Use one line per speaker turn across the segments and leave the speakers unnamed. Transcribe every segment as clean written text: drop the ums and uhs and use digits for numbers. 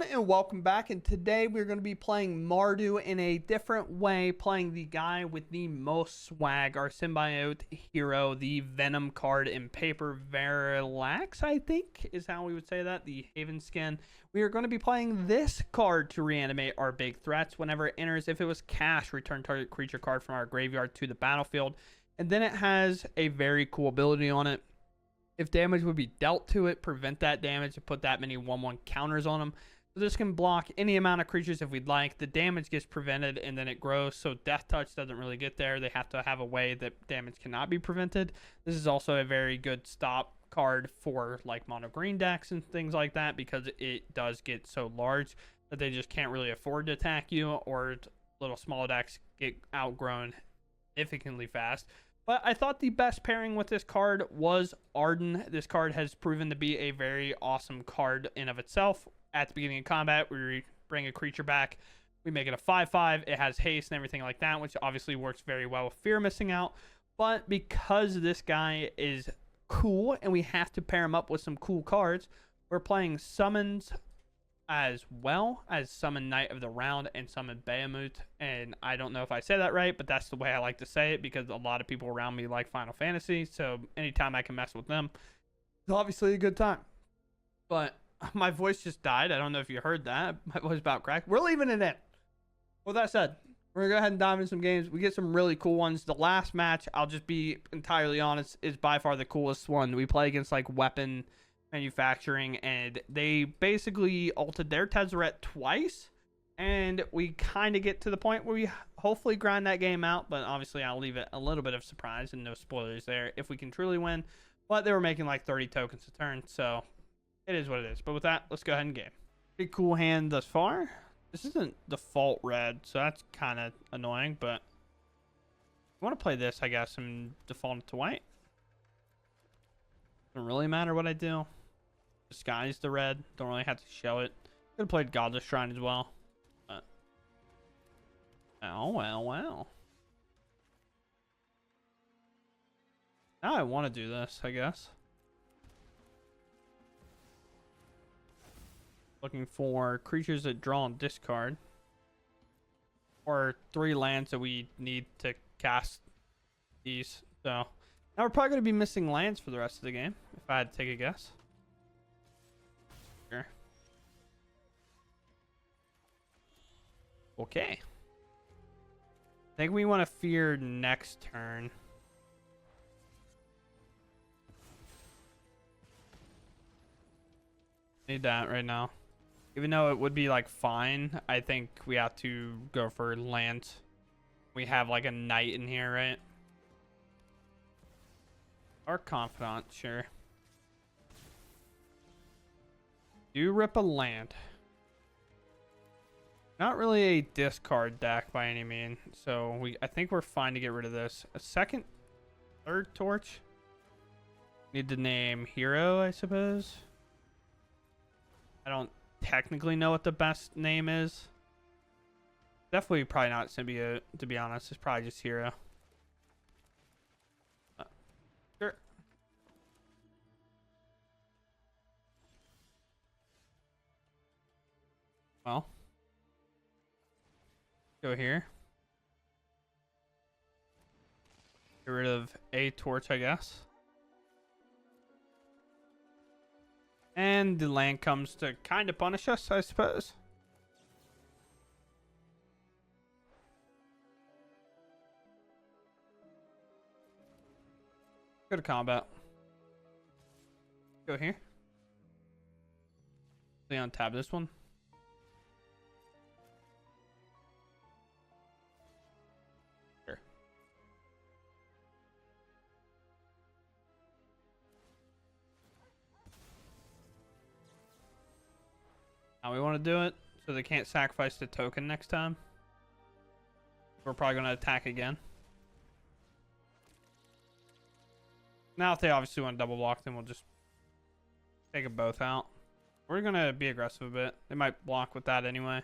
everyone, and welcome back. And today we're going to be playing Mardu in a different way, playing the guy with the most swag, our symbiote hero, the Venom card in paper. Verilax, I think, is how we would say that, the Haven skin. We are going to be playing this card to reanimate our big threats. Whenever it enters, if it was cast, return target creature card from our graveyard to the battlefield. And then it has a very cool ability on it. If damage would be dealt to it, prevent that damage and put that many 1/1 counters on them. So this can block any amount of creatures if we'd like. The damage gets prevented and then it grows. So Death Touch doesn't really get there. They have to have a way that damage cannot be prevented. This is also a very good stop card for like mono green decks and things like that, because it does get so large that they just can't really afford to attack you, or little small decks get outgrown significantly fast. But I thought the best pairing with this card was Arden. This card has proven to be a very awesome card in of itself. At the beginning of combat, we bring a creature back. We make it a 5/5. It has haste and everything like that, which obviously works very well with Fear Missing Out. But because this guy is cool and we have to pair him up with some cool cards, we're playing summons as well as Summon Knight of the Round and Summon Behemoth. And I don't know if I say that right, but that's the way I like to say it, because a lot of people around me like Final Fantasy, so anytime I can mess with them, it's obviously a good time. But my voice just died. I don't know if you heard that. My voice about cracked. We're leaving it in. With that said, we're gonna go ahead and dive into some games. We get some really cool ones. The last match, I'll just be entirely honest, is by far the coolest one. We play against like Weapon Manufacturing, and they basically ulted their Tezzeret twice, and we kind of get to the point where we hopefully grind that game out, but obviously I'll leave it a little bit of surprise and no spoilers there if we can truly win. But they were making like 30 tokens a turn, so it is what it is. But with that, let's go ahead and game. Pretty cool hand thus far. This isn't default red, so that's kind of annoying, but I want to play this, I guess, and default it to white. Doesn't really matter what I do. Disguise the red. Don't really have to show it. Could have played Godless Shrine as well. But oh well. Now I want to do this, I guess. Looking for creatures that draw and discard. Or 3 lands that we need to cast these. So now we're probably going to be missing lands for the rest of the game, if I had to take a guess. Sure. Okay. I think we want to fear next turn. Need that right now. Even though it would be like fine, I think we have to go for lands. We have like a knight in here, right? Or Confidant, sure. Do rip a land. Not really a discard deck by any means, so I think we're fine to get rid of this. A second, third torch. Need to name hero, I suppose. I don't technically know what the best name is. Definitely probably not symbiote, to be honest. It's probably just hero. Sure. Well, go here. Get rid of a torch, I guess. And the land comes to kind of punish us, I suppose. Go to combat. Go here. Untap this one. Sure. Now we want to do it so they can't sacrifice the token next time. We're probably going to attack again. Now if they obviously want to double block, then we'll just take them both out. We're going to be aggressive a bit. They might block with that anyway.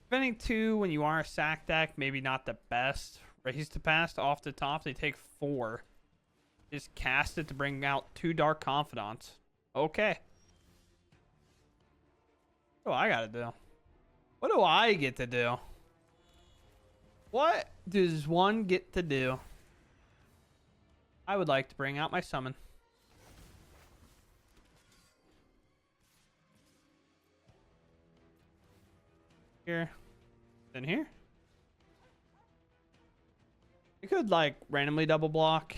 Spending 2 when you are a sack deck, maybe not the best. Raise to pass off the top. They take 4. Just cast it to bring out 2 Dark Confidants. Okay. What do I gotta do? What do I get to do? What does one get to do? I would like to bring out my summon. Here. In here. You could, like, randomly double block.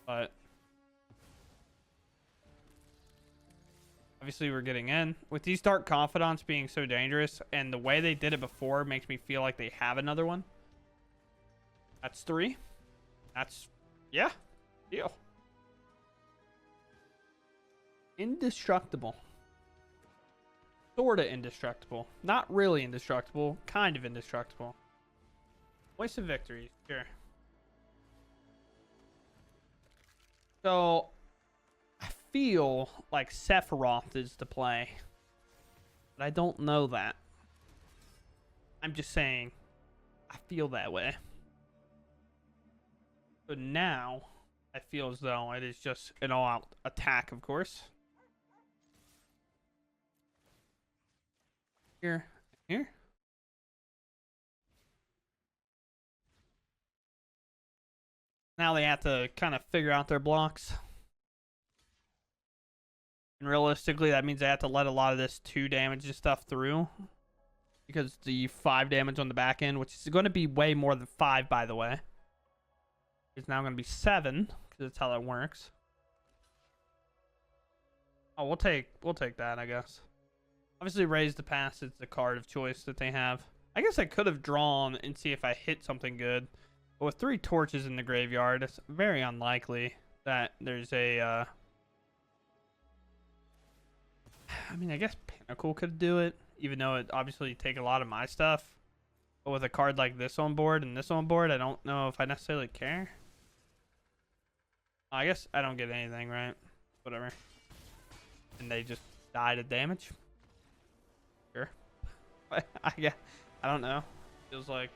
But obviously we're getting in. With these Dark Confidants being so dangerous, and the way they did it before makes me feel like they have another one. That's 3. That's, yeah, deal. Indestructible. Sorta indestructible. Not really indestructible. Kind of indestructible. Voice of Victory. Sure. So, I feel like Sephiroth is the play. But I don't know that. I'm just saying, I feel that way. So now, I feel as though it is just an all-out attack, of course. Here. Here. Now they have to kind of figure out their blocks. And realistically, that means they have to let a lot of this 2 damage and stuff through. Because the 5 damage on the back end, which is going to be way more than 5, by the way, is now going to be 7. Because that's how that works. Oh, we'll take that, I guess. Obviously, Raise the Pass is the card of choice that they have. I guess I could have drawn and see if I hit something good. But with 3 torches in the graveyard, it's very unlikely that there's a... I mean, I guess Pinnacle could do it, even though it obviously take a lot of my stuff. But with a card like this on board and this on board, I don't know if I necessarily care. I guess I don't get anything, right? Whatever. And they just die to damage. Sure. I don't know. Feels like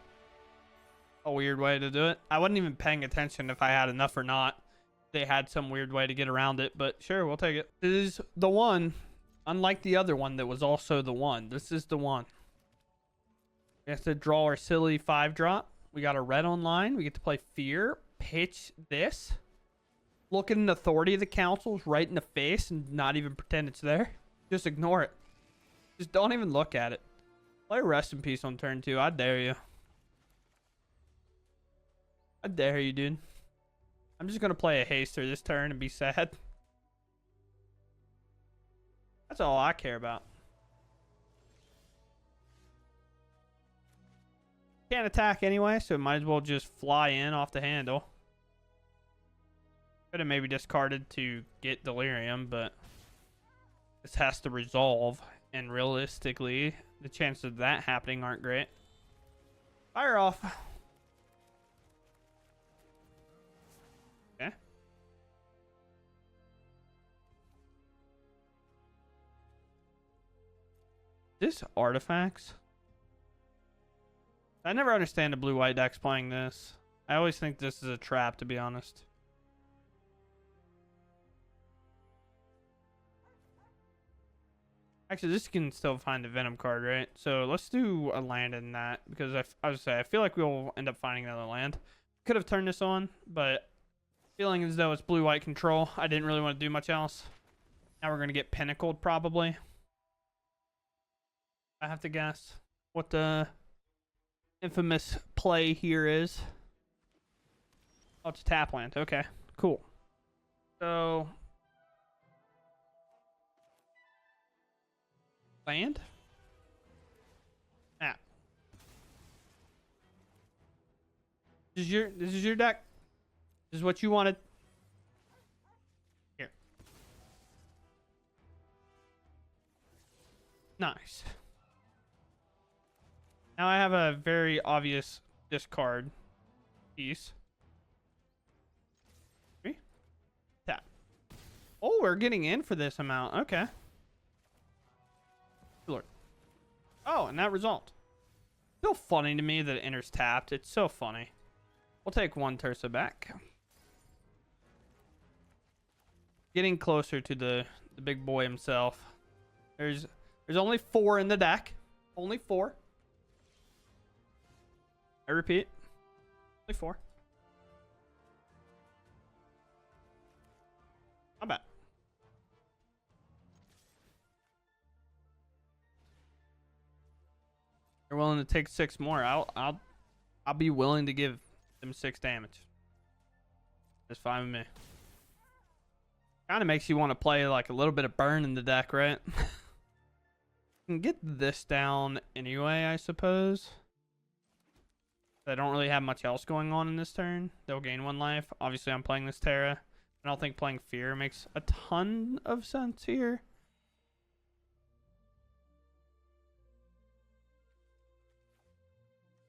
a weird way to do it. I wasn't even paying attention if I had enough or not. They had some weird way to get around it, but sure, we'll take it. This is the one, unlike the other one that was also the one. This is the one. We have to draw our silly 5-drop. We got a red online. We get to play Fear. Pitch this. Look at an Authority of the Councils right in the face and not even pretend it's there. Just ignore it. Just don't even look at it. Play Rest in Peace on turn 2. I dare you. I dare you, dude. I'm just going to play a Haster this turn and be sad. That's all I care about. Can't attack anyway, so it might as well just fly in off the handle. Could have maybe discarded to get Delirium, but this has to resolve. And realistically, the chances of that happening aren't great. Fire off. Okay. This artifacts? I never understand the blue-white decks playing this. I always think this is a trap, to be honest. Actually, this can still find the Venom card, right? So let's do a land in that, because I feel like we'll end up finding another land. Could have turned this on, but feeling as though it's blue-white control, I didn't really want to do much else. Now we're going to get Pinnacled, probably. I have to guess what the infamous play here is. Oh, it's a tap land. Okay, cool. So... land? Ah. This is your deck? This is what you wanted? Here. Nice. Now I have a very obvious discard piece. 3. Tap. Oh, we're getting in for this amount. Okay. Lord. Oh, and that result. Still funny to me that it enters tapped. It's so funny. We'll take 1 Tersa back. Getting closer to the big boy himself. There's only 4 in the deck. Only 4. I repeat. Only 4. Not bad. You're willing to take 6 more. I'll be willing to give them 6 damage. That's fine with me. Kind of makes you want to play like a little bit of burn in the deck, right? Can get this down anyway, I suppose. I don't really have much else going on in this turn. They'll gain 1 life. Obviously, I'm playing this Terra. I don't think playing Fear makes a ton of sense here.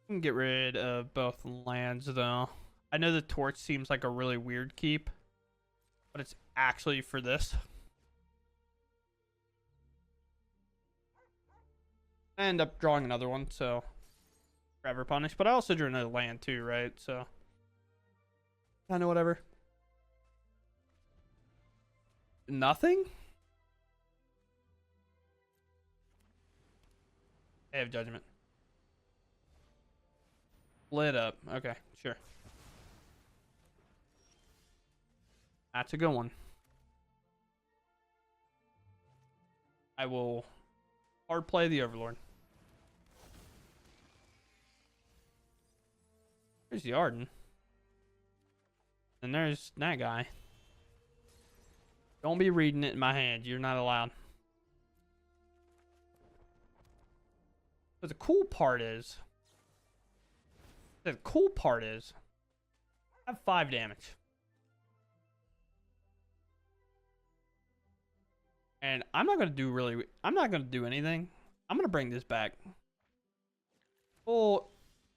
Can get rid of both lands, though. I know the Torch seems like a really weird keep, but it's actually for this. I end up drawing another one, so forever punish. But I also drew another land too, right? So kind of whatever. Nothing? I have Judgment. Lit up. Okay, sure. That's a good one. I will hard play the Overlord. There's the Arden. And there's that guy. Don't be reading it in my hand. You're not allowed. But the cool part is... I have 5 damage. And I'm not going to do anything. I'm going to bring this back. Oh,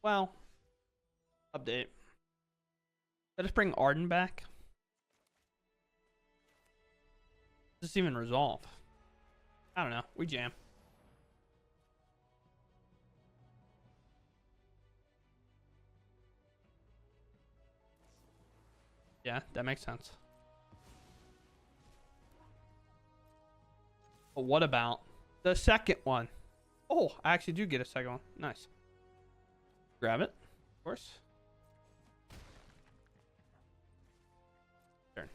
well. Update. Let us bring Arden back. Does this even resolve? I don't know. We jam. Yeah, that makes sense. But what about the second one? Oh, I actually do get a second one. Nice. Grab it, of course. Turn.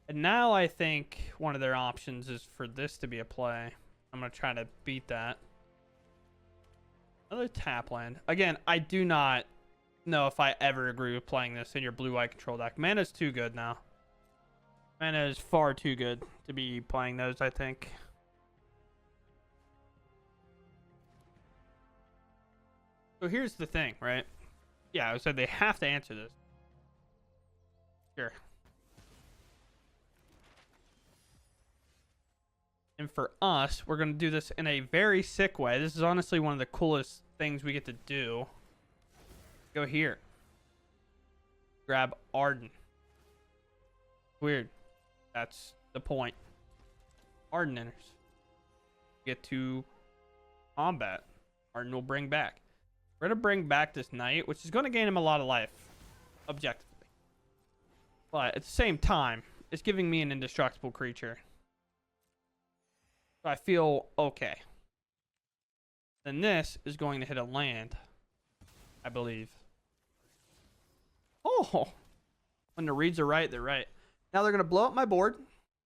And now I think one of their options is for this to be a play. I'm going to try to beat that. Another tap land. Again, I do not know if I ever agree with playing this in your blue-white control deck. Mana's too good now. Mana is far too good to be playing those, I think. So here's the thing, right? Yeah, I said they have to answer this. Sure. And for us, we're going to do this in a very sick way. This is honestly one of the coolest things we get to do. Go here. Grab Arden. Weird. That's the point. Arden enters. Get to combat. Arden will bring back. We're going to bring back this knight, which is going to gain him a lot of life. Objectively. But at the same time, it's giving me an indestructible creature. So I feel okay. Then this is going to hit a land. I believe. Oh! When the reads are right, they're right. Now they're going to blow up my board.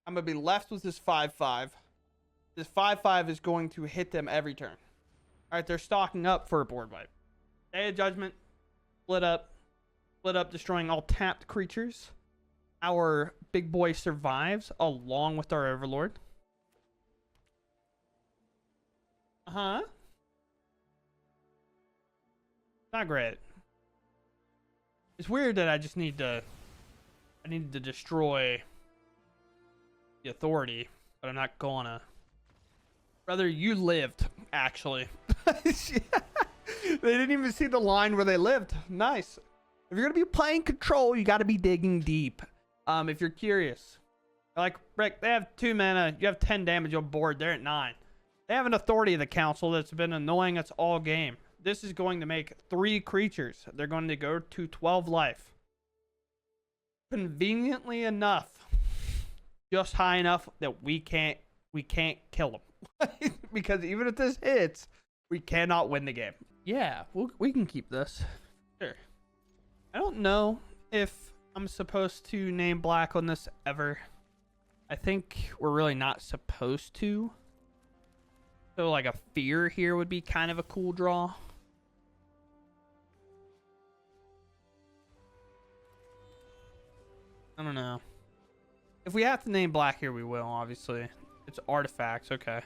I'm going to be left with this 5/5. This 5/5 is going to hit them every turn. Alright, they're stocking up for a board wipe. Day of Judgment. Split up. Split up, destroying all tapped creatures. Our big boy survives along with our Overlord. Uh-huh. Not great. It's weird that I just need to... I need to destroy the authority, but I'm not gonna. Brother, you lived, actually. They didn't even see the line where they lived. Nice. If you're gonna be playing control, you gotta be digging deep. If you're curious. Like, Rick, they have 2 mana. You have 10 damage on board. They're at 9. They have an authority of the council that's been annoying us all game. This is going to make 3 creatures. They're going to go to 12 life. Conveniently enough, just high enough that we we can't kill them. Because even if this hits, we cannot win the game. Yeah, we can keep this. Sure. I don't know if I'm supposed to name black on this ever. I think we're really not supposed to. So like a fear here would be kind of a cool draw. I don't know. If we have to name black here, we will, obviously. It's artifacts, okay.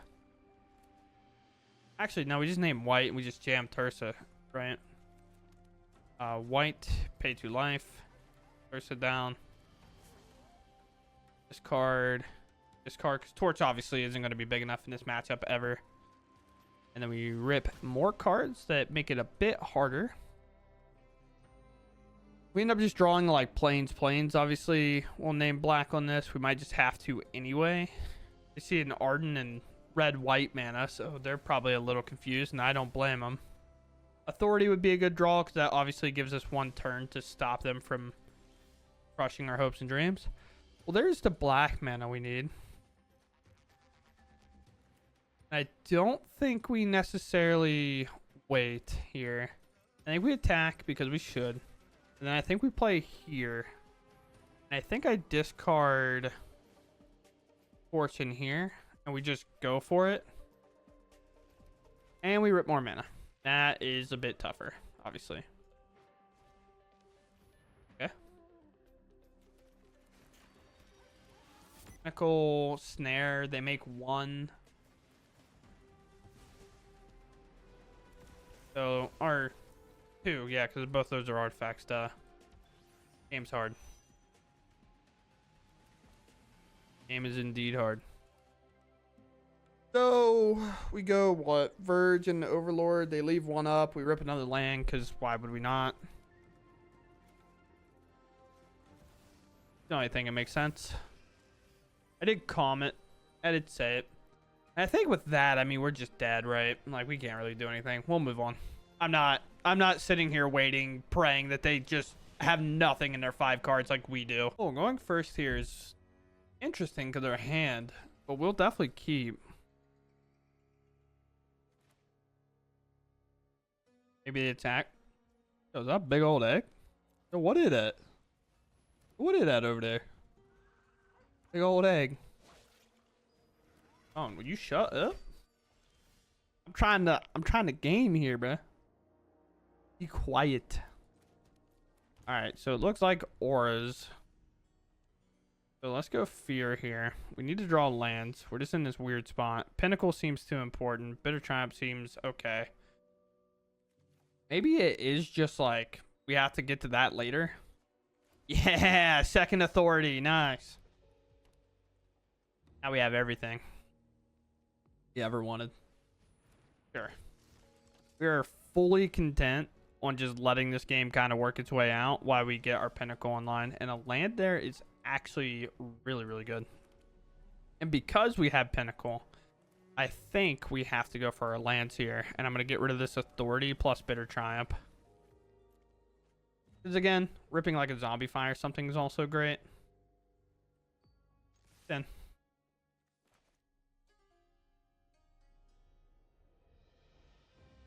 Actually, no, we just name white and we just jam Tursa, right? White, pay 2 life. Tursa down. Discard. Discard, because Torch obviously isn't going to be big enough in this matchup ever. And then we rip more cards that make it a bit harder. We end up just drawing like plains. Obviously, we'll name black on this. We might just have to anyway. They see an Arden and red-white mana, so they're probably a little confused, and I don't blame them. Authority would be a good draw because that obviously gives us 1 turn to stop them from crushing our hopes and dreams. Well, there's the black mana we need. I don't think we necessarily wait here. I think we attack because we should. And then I think we play here. And I think I discard Fortune here. And we just go for it. And we rip more mana. That is a bit tougher, obviously. Okay. Nickel, Snare, they make 1. So, or 2, yeah, because both those are artifacts, duh. Game's hard. Game is indeed hard. So, we go, what? Verge and Overlord, they leave 1 up. We rip another land, because why would we not? The only thing that makes sense. I did comment. I did say it. And I think with that, I mean, we're just dead, right? Like, we can't really do anything. We'll move on. I'm not sitting here waiting, praying that they just have nothing in their 5 cards like we do. Oh, going first here is interesting because their hand, but we'll definitely keep. Maybe the attack. Oh, is that a big old egg? So what is that? What is that over there? Big old egg. Oh, will you shut up? I'm trying to game here, bruh. Be quiet. Alright, so it looks like auras. So let's go fear here. We need to draw lands. We're just in this weird spot. Pinnacle seems too important. Bitter Triumph seems okay. Maybe it is just like we have to get to that later. Yeah, second authority. Nice. Now we have everything you ever wanted. Sure. We are fully content on just letting this game kind of work its way out while we get our Pinnacle online. And a land there is actually really, really good. And because we have Pinnacle, I think we have to go for our lands here. And I'm going to get rid of this authority plus Bitter Triumph. Because again, ripping like a zombie fire something is also great. Then.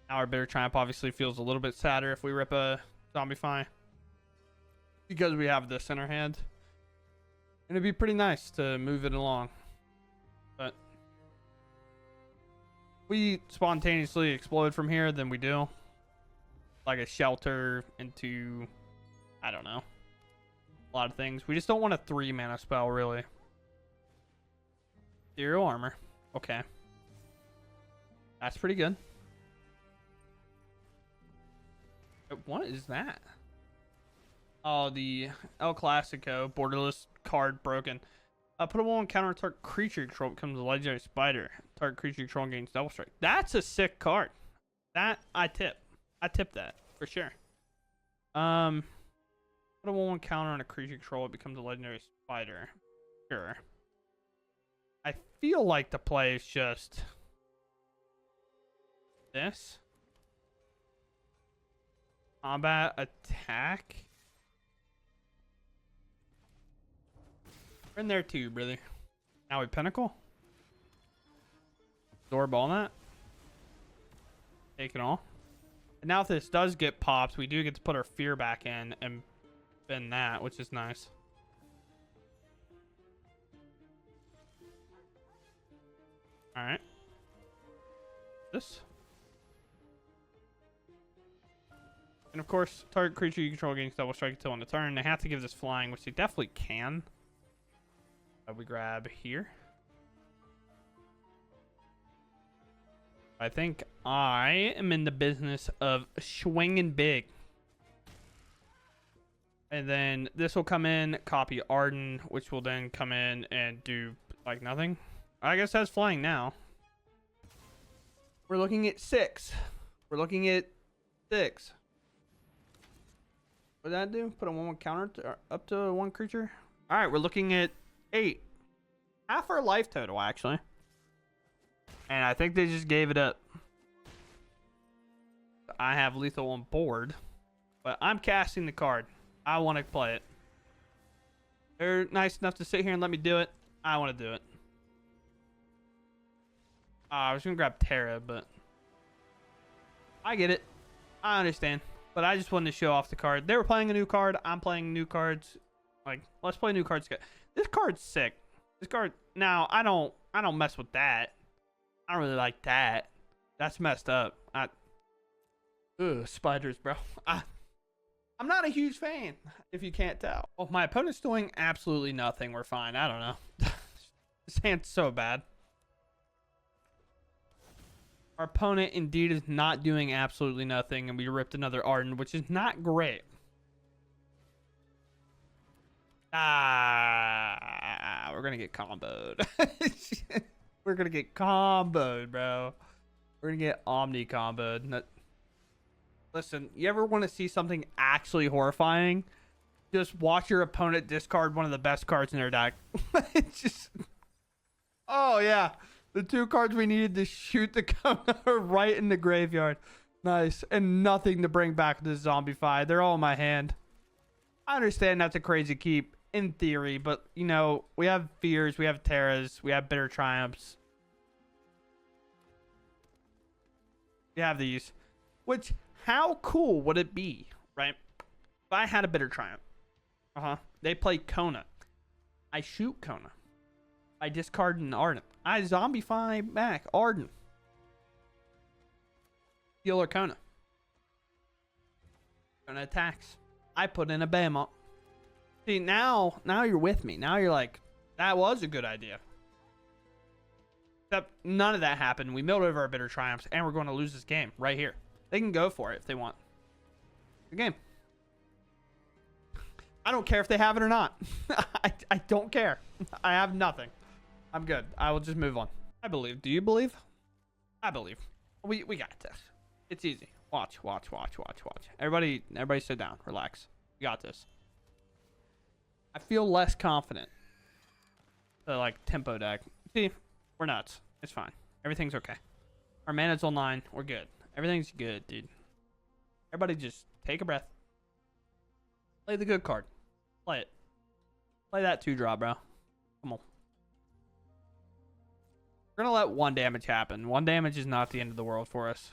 Our Bitter Triumph obviously feels a little bit sadder if we rip a zombie fire. Because we have this in our hand. And it'd be pretty nice to move it along. But we spontaneously explode from here, then we do. Like a shelter into, I don't know, a lot of things. We just don't want a 3 mana spell, really. 0 armor. Okay. That's pretty good. What is that? Oh, the El Clasico borderless card broken. Put a 1 counter target creature control becomes a legendary spider. Target creature control gains double strike. That's a sick card. That I tip that for sure. Put a 1 counter on a creature control, it becomes a legendary spider. Sure. I feel like the play is just this. Combat attack. We're in there too, brother. Now we Pinnacle. Absorb all that. Take it all. And now if this does get popped, we do get to put our fear back in and spin that, which is nice. Alright. This. And of course, target creature you control gains double strike until on the turn. They have to give this flying, which they definitely can. We grab here. I think I am in the business of swinging big. And then this will come in, copy Arden, which will then come in and do like nothing. I guess that's flying now. We're looking at 6. We're looking at 6. What did that do? Put a 1/1 counter to, up to 1 creature. All right, we're looking at 8. Half our life total, actually. And I think they just gave it up. I have lethal on board, but I'm casting the card. I want to play it. They're nice enough to sit here and let me do it. I want to do it. I was going to grab Terra, but I get it. I understand. But I just wanted to show off the card. They were playing a new card. I'm playing new cards. Like, let's play new cards. This card's sick. This card. Now, I don't mess with that. I don't really like that. That's messed up. Ugh, spiders, bro. I'm not a huge fan, if you can't tell. Well, if my opponent's doing absolutely nothing, we're fine. I don't know. This hand's so bad. Our opponent indeed is not doing absolutely nothing, and we ripped another Arden, which is not great. We're gonna get comboed. We're gonna get comboed, bro. We're gonna get Omni comboed. Listen, you ever want to see something actually horrifying? Just watch your opponent discard one of the best cards in their deck. It's just... Oh, yeah. The 2 cards we needed to shoot the Kona are right in the graveyard. Nice. And nothing to bring back to Zombify. They're all in my hand. I understand that's a crazy keep in theory, but, you know, we have Fears, we have Terras, we have Bitter Triumphs. We have these. Which... How cool would it be, right? If I had a Bitter Triumph. They play Kona. I shoot Kona. I discard an Arden. I zombify back Arden. Healer Kona. Kona attacks. I put in a Behemoth. See, now you're with me. Now you're like, that was a good idea. Except none of that happened. We milled over our Bitter Triumphs, and we're going to lose this game right here. They can go for it if they want. Good game. I don't care if they have it or not. I don't care. I have nothing. I'm good. I will just move on. I believe. Do you believe? I believe. We got this. It's easy. Watch. Everybody sit down. Relax. We got this. I feel less confident. The like tempo deck. See, we're nuts. It's fine. Everything's okay. Our mana's online. We're good. Everything's good, dude. Everybody just take a breath. Play the good card. Play it. Play that 2-drop, bro. Come on. We're going to let 1 damage happen. 1 damage is not the end of the world for us.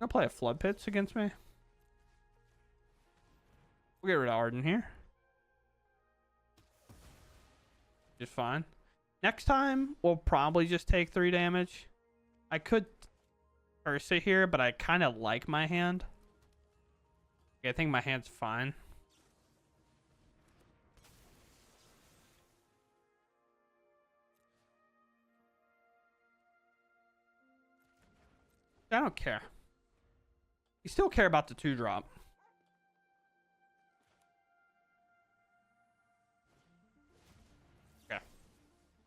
I'm going to play a Flood Pits against me. We'll get rid of Arden here. Just fine. Next time, we'll probably just take 3 damage. I could curse it here, but I kind of like my hand. I think my hand's fine. I don't care. You still care about the 2-drop. Okay.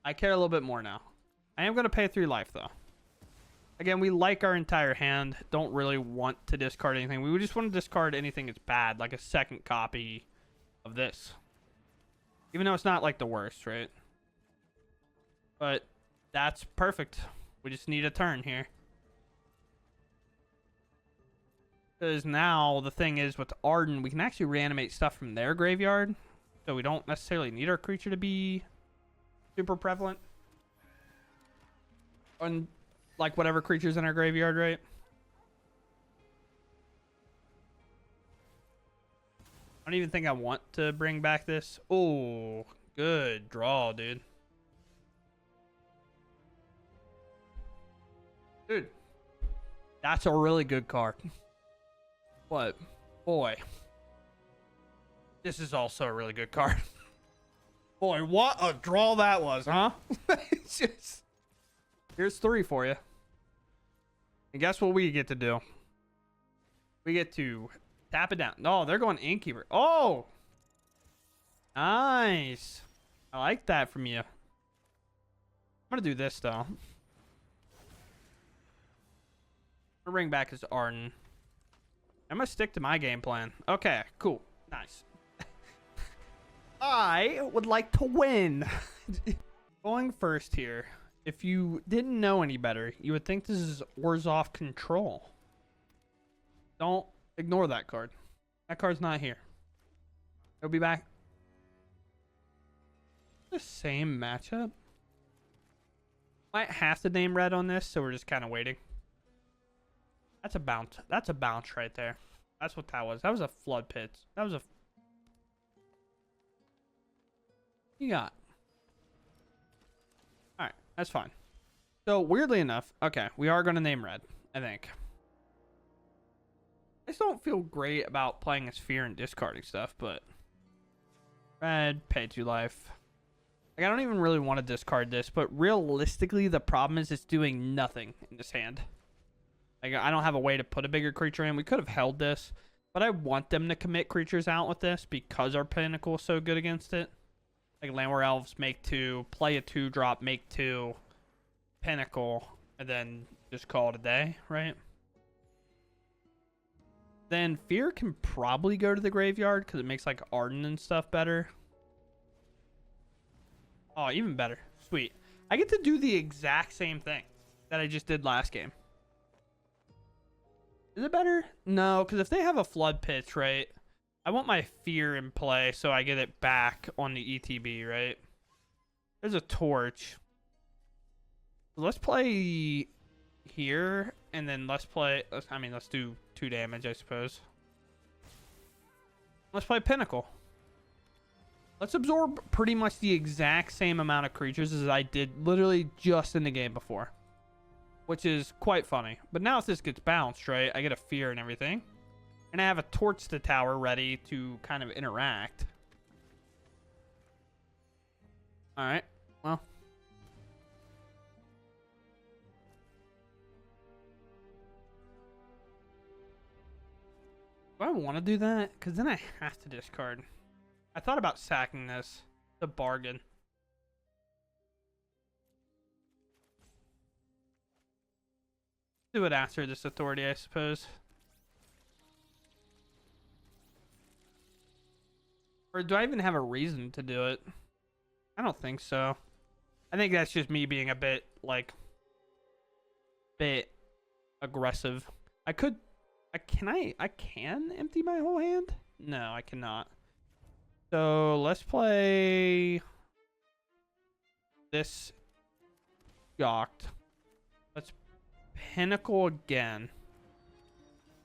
I care a little bit more now. I am going to pay 3 life, though. Again, we like our entire hand. Don't really want to discard anything. We just want to discard anything that's bad, like a second copy of this. Even though it's not like the worst, right? But that's perfect. We just need a turn here. Because now the thing is with Arden, we can actually reanimate stuff from their graveyard. So we don't necessarily need our creature to be super prevalent. on like whatever creatures in our graveyard, right? I don't even think I want to bring back this. Oh, good draw, dude. Dude, that's a really good card. But, boy, this is also a really good card. Boy, what a draw that was, huh? It's just... Here's 3 for you. And guess what we get to do? We get to tap it down. No, they're going Innkeeper. Oh! Nice. I like that from you. I'm going to do this, though. I'm going to bring back his Arden. I'm going to stick to my game plan. Okay, cool. Nice. I would like to win. Going first here. If you didn't know any better, you would think this is Orzhov Control. Don't ignore that card. That card's not here. It'll be back. The same matchup. Might have to name red on this, so we're just kind of waiting. That's a bounce. That's a bounce right there. That's what that was. That was a flood pit. That was a... You got... Alright, that's fine. So, weirdly enough, okay, we are going to name red, I think. I just don't feel great about playing as fear and discarding stuff, but... Red, pay 2 life. Like, I don't even really want to discard this, but realistically, the problem is it's doing nothing in this hand. Like, I don't have a way to put a bigger creature in. We could have held this, but I want them to commit creatures out with this because our Pinnacle is so good against it. Like, Landware Elves make 2, play a 2-drop, make 2, Pinnacle, and then just call it a day, right? Then Fear can probably go to the graveyard because it makes, like, Arden and stuff better. Oh, even better. Sweet. I get to do the exact same thing that I just did last game. Is it better? No, because if they have a flood pitch, right? I want my Fear in play so I get it back on the ETB, right? There's a torch. Let's play here, and then let's play... I mean, let's do 2 damage, I suppose. Let's play Pinnacle. Let's absorb pretty much the exact same amount of creatures as I did literally just in the game before. Which is quite funny. But now if this gets bounced, right, I get a Fear and everything. And I have a Torch to Tower ready to kind of interact. Alright, well. Do I want to do that? Because then I have to discard. I thought about sacking this. The bargain. Do it after this authority, I suppose. Or do I even have a reason to do it? I don't think so. I think that's just me being a bit, like, aggressive. I can empty my whole hand? No, I cannot. So let's play this Yocked. Let's Pinnacle again.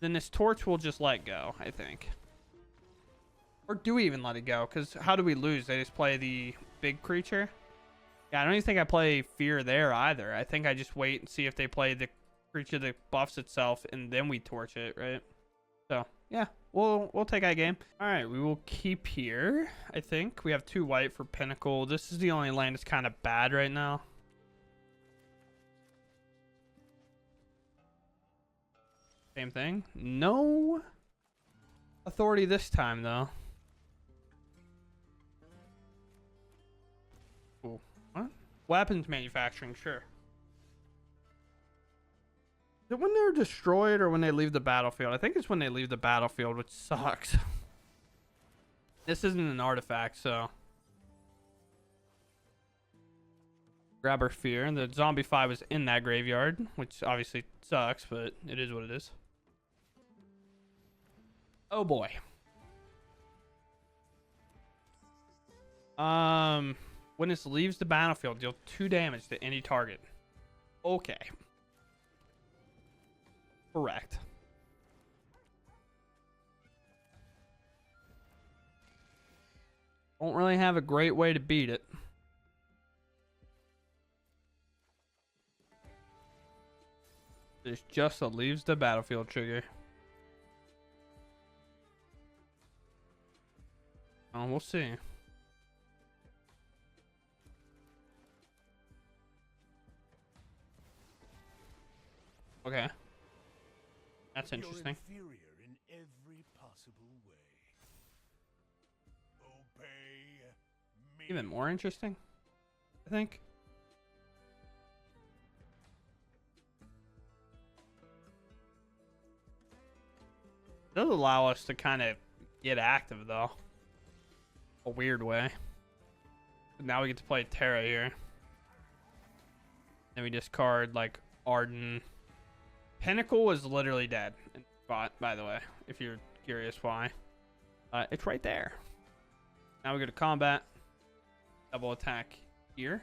Then this Torch will just let go, I think. Or do we even let it go? Because how do we lose? They just play the big creature? Yeah, I don't even think I play Fear there either. I think I just wait and see if they play the creature that buffs itself, and then we torch it, right? So, yeah, we'll take that game. All right, we will keep here, I think. We have 2 white for Pinnacle. This is the only land that's kind of bad right now. Same thing. No authority this time, though. Cool. What? Weapons manufacturing, sure. Is it when they're destroyed or when they leave the battlefield? I think it's when they leave the battlefield, which sucks. This isn't an artifact, so. Grab our Fear. And the Zombie 5 was in that graveyard, which obviously sucks, but it is what it is. Oh boy. When this leaves the battlefield, deal 2 damage to any target. Okay. Correct. Don't really have a great way to beat it. There's just a leaves the battlefield trigger. Oh, we'll see. Okay. That's interesting.
You're inferior in every possible way. Obey me.
Even more interesting, I think. It does allow us to kind of get active, though. A weird way. But now we get to play Terra here. And we discard, like, Arden. Pinnacle was literally dead in the spot, by the way, if you're curious why. It's right there. Now we go to combat. Double attack here.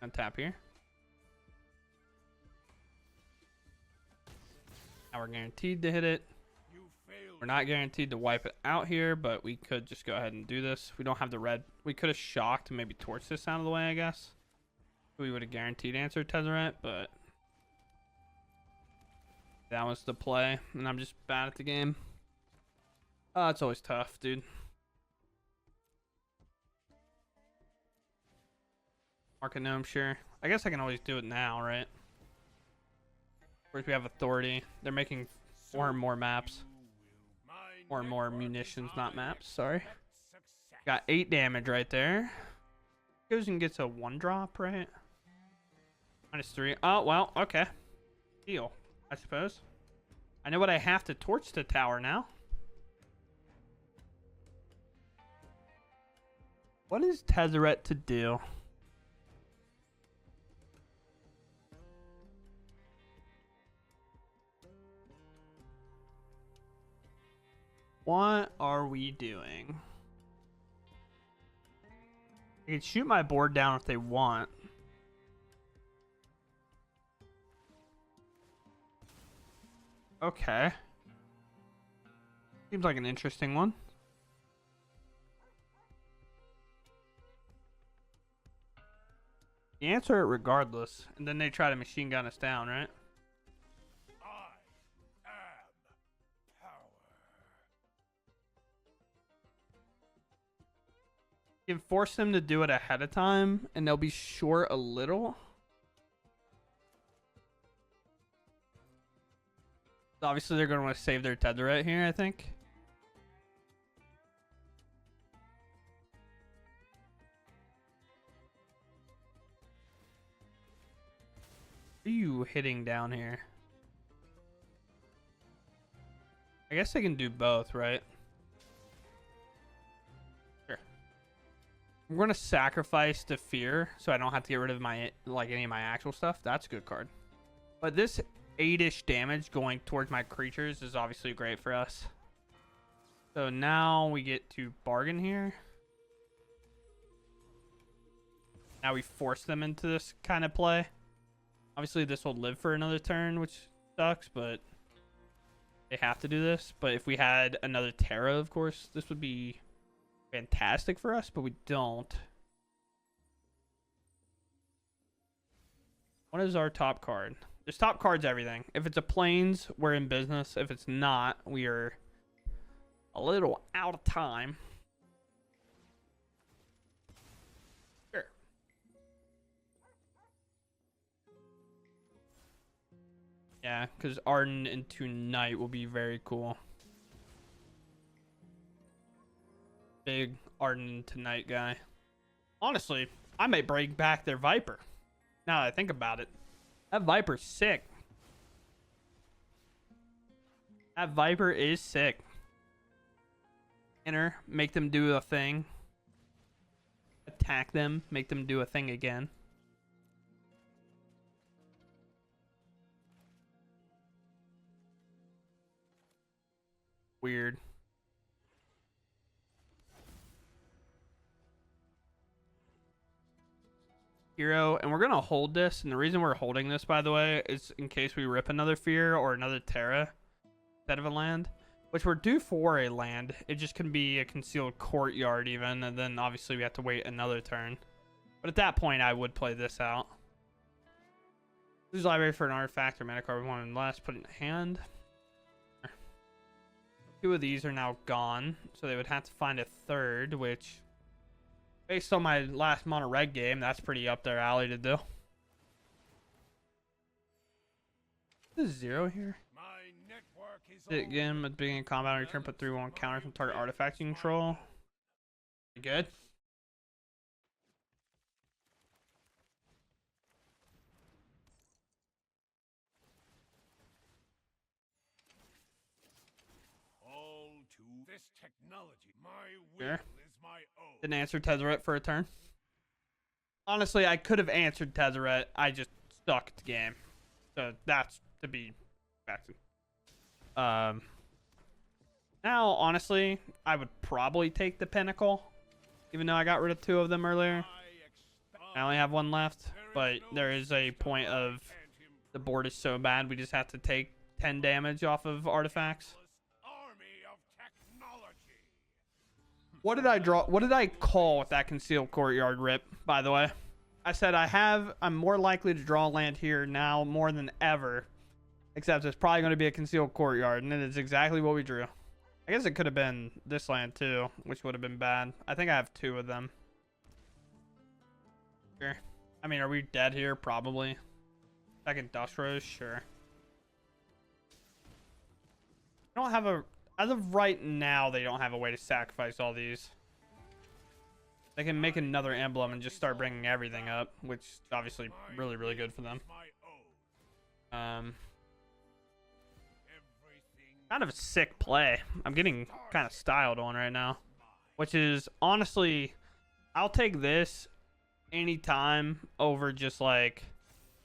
Untap here. Now we're guaranteed to hit it. We're not guaranteed to wipe it out here, but we could just go ahead and do this. We don't have the red. We could have shocked and maybe torched this out of the way, I guess. We would have guaranteed answered Tezzeret, but that was the play, and I'm just bad at the game. It's always tough, dude. Mark a gnome, sure. I guess I can always do it now, right? Of course, we have authority. They're making more and more maps. More and more munitions, not maps. Sorry. Got 8 damage right there. Goes and gets a 1-drop, right? -3. Oh, well, okay. Deal, I suppose. I know what I have to torch the tower now. What is Tezzeret to do? What are we doing? They can shoot my board down if they want. Okay. Seems like an interesting one. You answer it regardless, and then they try to machine gun us down, right?
I am power.
You can force them to do it ahead of time, and they'll be short a little. Obviously, they're going to want to save their Tezzeret here, I think. What are you hitting down here? I guess I can do both, right? Sure. I'm going to sacrifice the fear so I don't have to get rid of my any of my actual stuff. That's a good card. But this 8-ish damage going towards my creatures is obviously great for us. So now we get to bargain here. Now we force them into this kind of play. Obviously this will live for another turn, which sucks, but they have to do this. But if we had another Terra, of course, this would be fantastic for us, but we don't. What is our top card? There's top cards everything. If it's a plains, we're in business. If it's not, we are a little out of time. Sure. Yeah, because Arden into Night will be very cool. Big Arden into Night guy. Honestly, I may bring back their Viper. Now that I think about it. That Viper's sick. That Viper is sick. Enter, make them do a thing. Attack them, make them do a thing again. Weird. hero, and we're gonna hold this. And the reason we're holding this, by the way, is in case we rip another Fear or another Terra instead of a land, which we're due for a land. It just can be a concealed courtyard even, and then obviously we have to wait another turn. But at that point, I would play this out. Lose library for an artifact or mana card with one and less. Put it in hand. 2 of these are now gone, so they would have to find a third, which, based on my last mono red game, that's pretty up their alley to do. This is 0 here. Again, at the beginning of combat, return put 3/1 counter from target artifact you control. Pretty good.
This technology, my will
Sure.
is my own.
Didn't answer Tezzeret for a turn. Honestly, I could have answered Tezzeret. I just stuck the game. So that's to be expected. Now, honestly, I would probably take the Pinnacle, even though I got rid of 2 of them earlier. I only have 1 left, but there is a point of the board is so bad we just have to take 10 damage off of artifacts. What did I draw? What did I call with that concealed courtyard rip, by the way? I said I'm more likely to draw land here now more than ever. Except it's probably going to be a concealed courtyard, and it is exactly what we drew. I guess it could have been this land too, which would have been bad. I think I have 2 of them. Sure. I mean, are we dead here? Probably. Second Dust Rose? Sure. I don't have a... As of right now, they don't have a way to sacrifice all these. They can make another emblem and just start bringing everything up, which is obviously really, really good for them. Kind of a sick play. I'm getting kind of styled on right now, which is honestly, I'll take this anytime over just like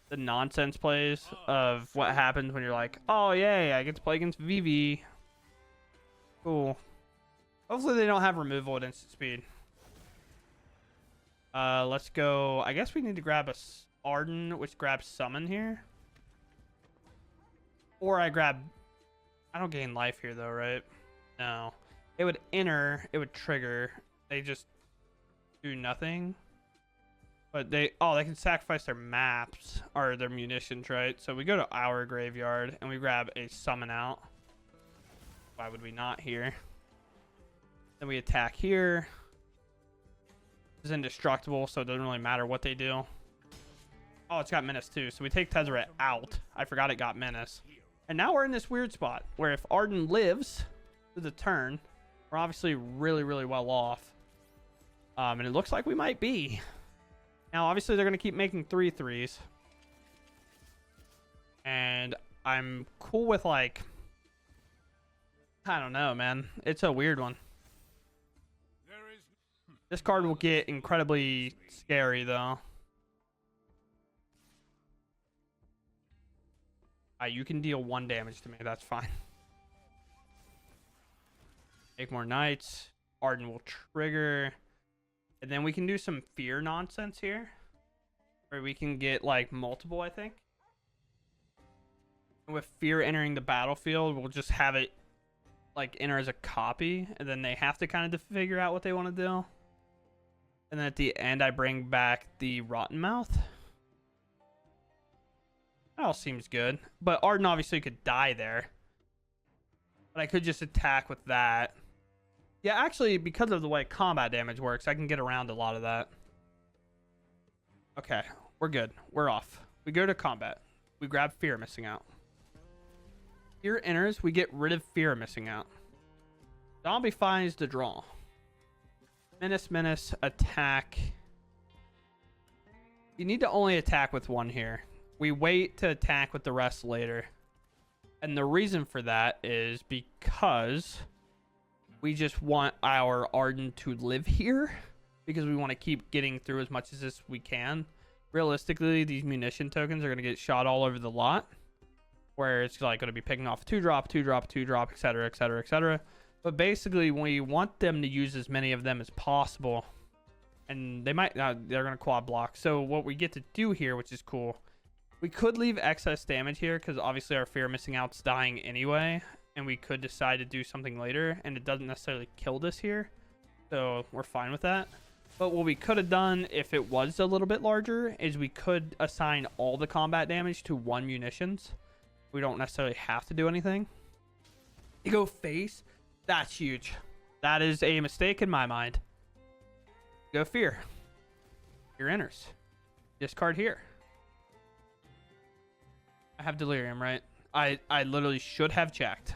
the nonsense plays of what happens when you're like, oh yay, I get to play against VV. Cool. Hopefully they don't have removal at instant speed. Let's go. I guess we need to grab a Arden, which grabs summon here. Or I don't gain life here though, right? No. It would enter, it would trigger. They just do nothing. But they can sacrifice their maps or their munitions, right? So we go to our graveyard and we grab a summon out. Why would we not here? Then we attack here. It's indestructible, so it doesn't really matter what they do. Oh, it's got Menace too. So we take Tezzeret out. I forgot it got Menace. And now we're in this weird spot where if Arden lives through the turn, we're obviously really, really well off. And it looks like we might be. Now, obviously, they're going to keep making 3/3s. And I'm cool with, like... I don't know, man. It's a weird one. This card will get incredibly scary, though. You can deal 1 damage to me. That's fine. Make more knights. Arden will trigger. And then we can do some fear nonsense here. Where we can get, like, multiple, I think. And with fear entering the battlefield, we'll just have it like enter as a copy, and then they have to kind of figure out what they want to do. And then at the end, I bring back the Rotten Mouth. That all seems good. But Arden obviously could die there. But I could just attack with that. Yeah, actually, because of the way combat damage works, I can get around a lot of that. Okay, we're good. We're off. We go to combat. We grab Fear Missing Out. Fear enters, we get rid of Fear Missing Out. Zombie finds the draw. Menace, menace, attack. You need to only attack with 1 here. We wait to attack with the rest later. And the reason for that is because we just want our Arden to live here. Because we want to keep getting through as much as this we can. Realistically, these munition tokens are going to get shot all over the lot. Where it's like going to be picking off 2-drop, 2-drop, 2-drop, etc., etc., etc. But basically, we want them to use as many of them as possible. And they might, they're going to quad block. So what we get to do here, which is cool, we could leave excess damage here because obviously our fear of missing out's dying anyway. And we could decide to do something later, and it doesn't necessarily kill this here. So we're fine with that. But what we could have done if it was a little bit larger is we could assign all the combat damage to 1 munitions. We don't necessarily have to do anything. You go face. That's huge. That is a mistake in my mind. Go fear. Fear enters. Discard here. I have delirium, right? I literally should have checked.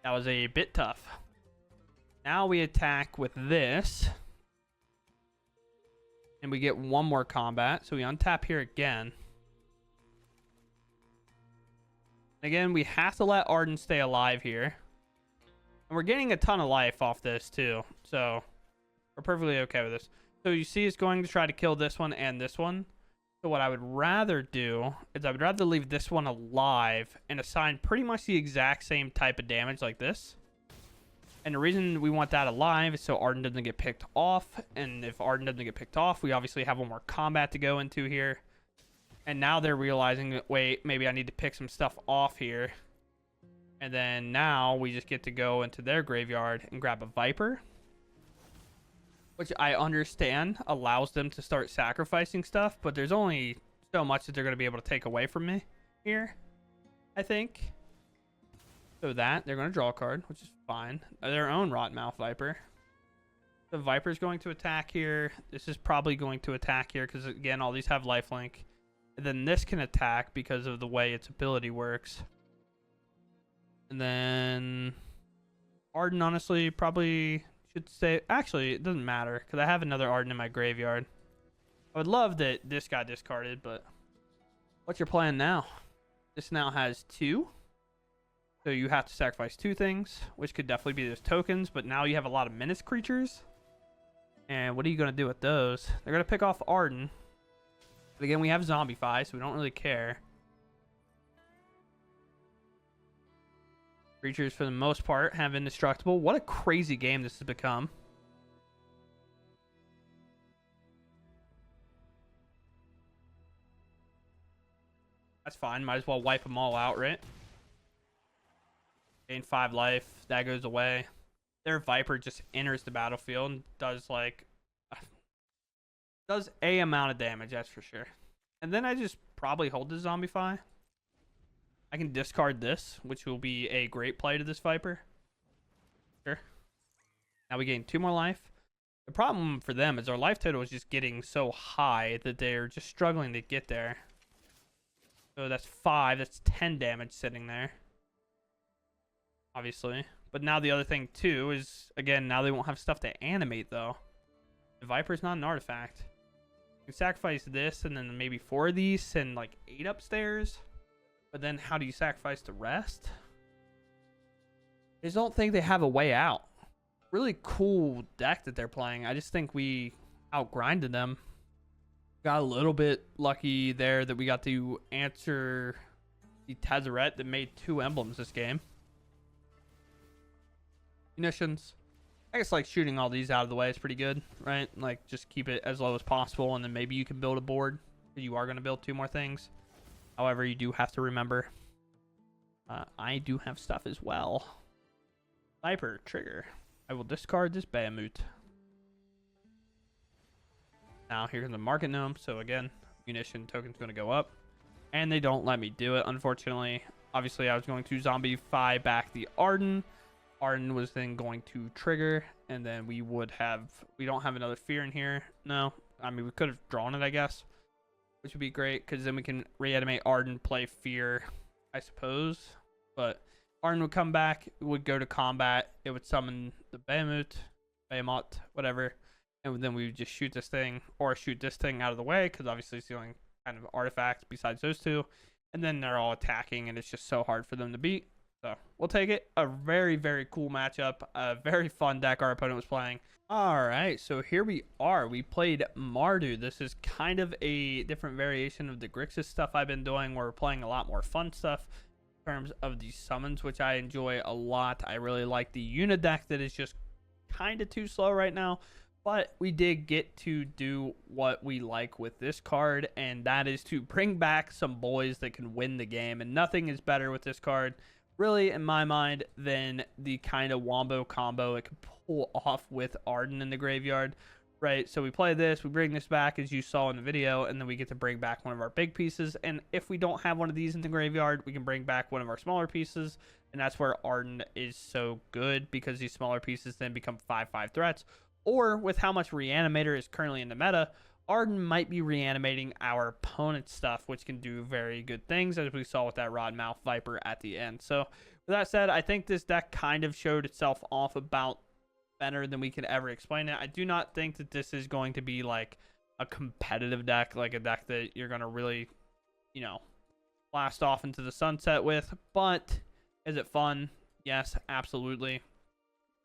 That was a bit tough. Now we attack with this. And we get 1 more combat. So we untap here again. Again, we have to let Arden stay alive here. And we're getting a ton of life off this too. So we're perfectly okay with this. So you see it's going to try to kill this one and this one. So what I would rather do is I would rather leave this one alive and assign pretty much the exact same type of damage like this. And the reason we want that alive is so Arden doesn't get picked off. And if Arden doesn't get picked off, we obviously have 1 more combat to go into here. And now they're realizing that, wait, maybe I need to pick some stuff off here. And then now we just get to go into their graveyard and grab a Viper. Which I understand allows them to start sacrificing stuff. But there's only so much that they're going to be able to take away from me here, I think. So that, they're going to draw a card, which is fine. Their own Rotmouth Viper. The Viper's going to attack here. This is probably going to attack here because, again, all these have lifelink. And then this can attack because of the way its ability works. And then Arden, honestly, probably should stay. Actually, it doesn't matter because I have another Arden in my graveyard. I would love that this got discarded, but what's your plan now? This now has 2. So you have to sacrifice 2 things, which could definitely be those tokens. But now you have a lot of menace creatures. And what are you going to do with those? They're going to pick off Arden. But again, we have Zombify, so we don't really care. Creatures, for the most part, have indestructible. What a crazy game this has become. That's fine. Might as well wipe them all out, right? Gain 5 life. That goes away. Their Viper just enters the battlefield and does like... does a amount of damage, that's for sure. And then I just probably hold the Zombify. I can discard this, which will be a great play to this Viper. Sure. Now we gain 2 more life. The problem for them is our life total is just getting so high that they're just struggling to get there. So that's 5. That's 10 damage sitting there. Obviously. But now the other thing, too, is, again, now they won't have stuff to animate, though. The Viper's not an artifact. You can sacrifice this and then maybe 4 of these, send like 8 upstairs. But then how do you sacrifice the rest? I just don't think they have a way out. Really cool deck that they're playing. I just think we outgrinded them. Got a little bit lucky there that we got to answer the Tezzeret that made 2 emblems this game. Munitions. I guess like shooting all these out of the way is pretty good, right? Like just keep it as low as possible and then maybe you can build a board. You are going to build 2 more things. However, you do have to remember, I do have stuff as well. Viper, trigger. I will discard this Bahamut. Now, here's the Market Gnome. So, again, munition token's going to go up. And they don't let me do it, unfortunately. Obviously, I was going to Zombify back the Arden. Arden was then going to trigger. And then we would have... We don't have another fear in here. No. I mean, we could have drawn it, I guess. Which would be great, because then we can reanimate Arden, play Fear, I suppose. But Arden would come back, would go to combat, it would summon the Behemoth, whatever. And then we would just shoot this thing, or shoot this thing out of the way, because obviously it's the only kind of artifact besides those 2. And then they're all attacking, and it's just so hard for them to beat. So we'll take it. A very, very cool matchup. A very fun deck our opponent was playing. All right, so here we are. We played Mardu. This is kind of a different variation of the Grixis stuff I've been doing, where we're playing a lot more fun stuff in terms of the summons, which I enjoy a lot. I really like the unit deck that is just kind of too slow right now, But we did get to do what we like with this card, and that is to bring back some boys that can win the game. And nothing is better with this card, really, in my mind, than the kind of wombo combo it can pull off with Arden in the graveyard, right? So we play this, we bring this back, as you saw in the video, and then we get to bring back one of our big pieces. And if we don't have one of these in the graveyard, we can bring back one of our smaller pieces, and that's where Arden is so good, because these smaller pieces then become 5/5 threats. Or with how much Reanimator is currently in the meta, Arden might be reanimating our opponent's stuff, which can do very good things, as we saw with that Rodmouth Viper at the end. So with that said, I think this deck kind of showed itself off about better than we could ever explain it. I do not think that this is going to be like a competitive deck, like a deck that you're going to really, blast off into the sunset with. But is it fun? Yes, absolutely.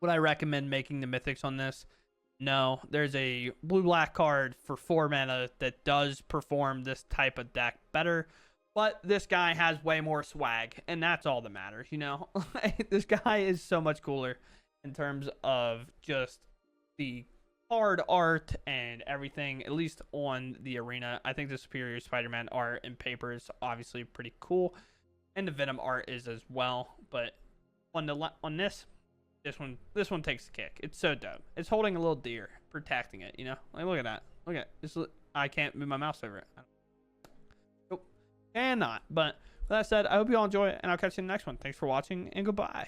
Would I recommend making the mythics on this? No. There's a blue-black card for 4 mana that does perform this type of deck better, but this guy has way more swag, and that's all that matters, This guy is so much cooler in terms of just the card art and everything, at least on the arena. I think the Superior Spider-Man art and paper is obviously pretty cool, and the Venom art is as well, but on this one takes the kick. It's so dope. It's holding a little deer, protecting it, Like, look at that. Look at this. I can't move my mouse over it. Nope. Cannot. But with that said, I hope you all enjoy it, and I'll catch you in the next one. Thanks for watching, and goodbye.